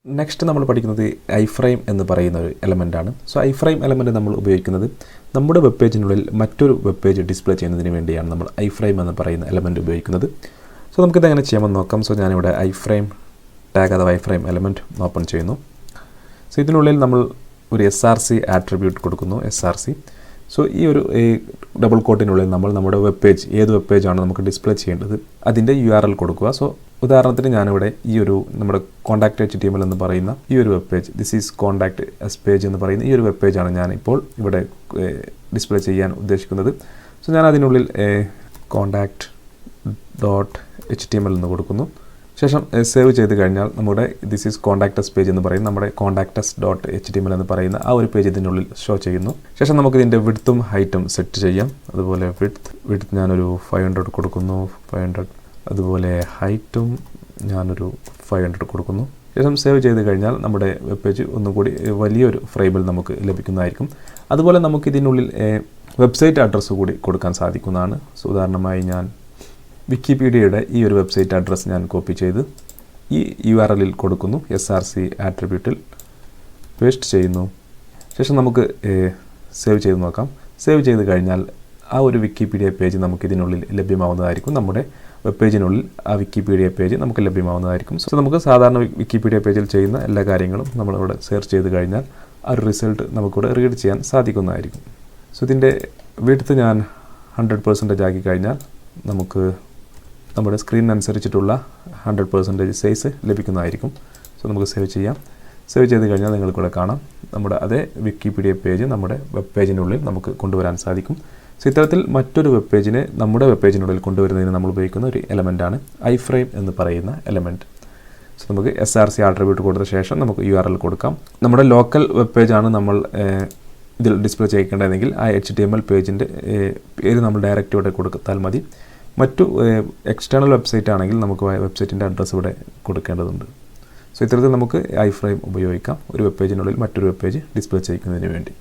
Next നമ്മൾ പഠിക്കുന്നത് ഐഫ്രെയിം എന്ന് പറയുന്ന ഒരു എലമെൻ്റാണ്. സോ ഐഫ്രെയിം എലമെൻറ്റ് നമ്മൾ ഉപയോഗിക്കുന്നത് നമ്മുടെ വെബ് പേജിനുള്ളിൽ മറ്റൊരു വെബ് പേജ് ഡിസ്പ്ലേ ചെയ്യുന്നതിന് വേണ്ടിയാണ് നമ്മൾ ഐഫ്രെയിം എന്ന് പറയുന്ന എലമെൻറ്റ് ഉപയോഗിക്കുന്നത്. സോ നമുക്കിത് എങ്ങനെ ചെയ്യാമെന്ന് നോക്കാം. സോ ഞാനിവിടെ ഐഫ്രെയിം ടാഗ് അഥവാ ഐഫ്രെയിം എലമെൻറ്റ് ഓപ്പൺ ചെയ്യുന്നു. സോ ഇതിനുള്ളിൽ നമ്മൾ ഒരു SRC ആട്രിബ്യൂട്ട് കൊടുക്കുന്നു. SRC. സോ ഈ ഒരു ഡബിൾ കോട്ടിനുള്ളിൽ നമ്മൾ നമ്മുടെ വെബ് പേജ് ഏത് വെബ് പേജാണ് നമുക്ക് ഡിസ്പ്ലേ ചെയ്യേണ്ടത് അതിൻ്റെ URL കൊടുക്കുക. സോ ഉദാഹരണത്തിന് ഞാനിവിടെ ഈ ഒരു നമ്മുടെ കോൺടാക്റ്റ് HTML എന്ന് പറയുന്ന ഈ ഒരു web page, this is contact S page എന്ന് പറയുന്ന ഈ ഒരു വെബ് പേജാണ് ഞാനിപ്പോൾ ഇവിടെ ഡിസ്പ്ലേ ചെയ്യാൻ ഉദ്ദേശിക്കുന്നത്. സോ ഞാൻ അതിനുള്ളിൽ contact.html എന്ന് കൊടുക്കുന്നു. ശേഷം സേവ് ചെയ്ത് കഴിഞ്ഞാൽ നമ്മുടെ ദിസ് ഈസ് കോൺടാക്റ്റസ് പേജ് എന്ന് പറയുന്ന നമ്മുടെ contactus.html എന്ന് പറയുന്ന ആ ഒരു പേജ് ഇതിനുള്ളിൽ ഷോ ചെയ്യുന്നു. ശേഷം നമുക്ക് ഇതിൻ്റെ വിഡ്ത്തും ഹൈറ്റും സെറ്റ് ചെയ്യാം. അതുപോലെ വിഡ്ത്ത് ഞാനൊരു 500 കൊടുക്കുന്നു, 500. അതുപോലെ ഹൈറ്റും ഞാനൊരു 500 കൊടുക്കുന്നു. ശേഷം സേവ് ചെയ്ത് കഴിഞ്ഞാൽ നമ്മുടെ വെബ് പേജ് ഒന്നുകൂടി വലിയൊരു ഫ്രെയിമിൽ നമുക്ക് ലഭിക്കുന്നതായിരിക്കും. അതുപോലെ നമുക്ക് ഇതിനുള്ളിൽ വെബ്സൈറ്റ് അഡ്രസ്സ് കൂടി കൊടുക്കാൻ സാധിക്കുന്നതാണ്. സോ ഉദാഹരണമായി ഞാൻ വിക്കിപീഡിയയുടെ ഈ ഒരു വെബ്സൈറ്റ് അഡ്രസ്സ് ഞാൻ കോപ്പി ചെയ്ത് ഈ URLൽ കൊടുക്കുന്നു. SRC ആട്രിബ്യൂട്ടിൽ പേസ്റ്റ് ചെയ്യുന്നു. ശേഷം നമുക്ക് സേവ് ചെയ്ത് നോക്കാം. സേവ് ചെയ്ത് കഴിഞ്ഞാൽ ആ ഒരു വിക്കിപീഡിയ പേജ് നമുക്ക് ഇതിനുള്ളിൽ ലഭ്യമാവുന്നതായിരിക്കും. നമ്മുടെ വെബ് പേജിനുള്ളിൽ ആ വിക്കിപീഡിയ പേജ് നമുക്ക് ലഭ്യമാവുന്നതായിരിക്കും. സോ നമുക്ക് സാധാരണ വിക്കിപീഡിയ പേജിൽ ചെയ്യുന്ന എല്ലാ കാര്യങ്ങളും നമ്മളിവിടെ സെർച്ച് ചെയ്ത് കഴിഞ്ഞാൽ ആ ഒരു റിസൾട്ട് നമുക്കിവിടെ റീഡ് ചെയ്യാൻ സാധിക്കുന്നതായിരിക്കും. സോ ഇതിൻ്റെ വിഡ്ത്ത് ഞാൻ 100% ആക്കി കഴിഞ്ഞാൽ നമുക്ക് നമ്മുടെ സ്ക്രീനിനനുസരിച്ചിട്ടുള്ള 100% സൈസ് ലഭിക്കുന്നതായിരിക്കും. സോ നമുക്ക് സേവ് ചെയ്യാം. സേവ് ചെയ്ത് കഴിഞ്ഞാൽ നിങ്ങൾക്കിവിടെ കാണാം നമ്മുടെ അതേ വിക്കിപീഡിയ പേജ് നമ്മുടെ വെബ് പേജിനുള്ളിൽ നമുക്ക് കൊണ്ടുവരാൻ സാധിക്കും. സോ ഇത്തരത്തിൽ മറ്റൊരു വെബ് പേജിനെ നമ്മുടെ വെബ് പേജിനുള്ളിൽ കൊണ്ടുവരുന്നതിന് നമ്മൾ ഉപയോഗിക്കുന്ന ഒരു എലമെൻ്റാണ് ഐഫ്രെയിം എന്ന് പറയുന്ന എലമെൻറ്റ്. സോ നമുക്ക് SRC ആട്രിബ്യൂട്ട് കൊടുത്ത ശേഷം നമുക്ക് URL കൊടുക്കാം. നമ്മുടെ ലോക്കൽ വെബ് പേജാണ് നമ്മൾ ഇതിൽ ഡിസ്പ്ലേ ചെയ്യേണ്ടതെങ്കിൽ ആ HTML പേജിൻ്റെ പേര് നമ്മൾ ഡയറക്റ്റ് ഇവിടെ കൊടുത്താൽ മതി. മറ്റു എക്സ്റ്റേണൽ വെബ്സൈറ്റ് ആണെങ്കിൽ നമുക്ക് വെബ്സൈറ്റിൻ്റെ അഡ്രസ്സ് ഇവിടെ കൊടുക്കേണ്ടതുണ്ട്. സോ ഇത്തരത്തിൽ നമുക്ക് ഐഫ്രെയിം ഉപയോഗിക്കാം ഒരു വെബ് പേജിനുള്ളിൽ മറ്റൊരു വെബ് പേജ് ഡിസ്പ്ലേ ചെയ്യുന്നതിന് വേണ്ടി.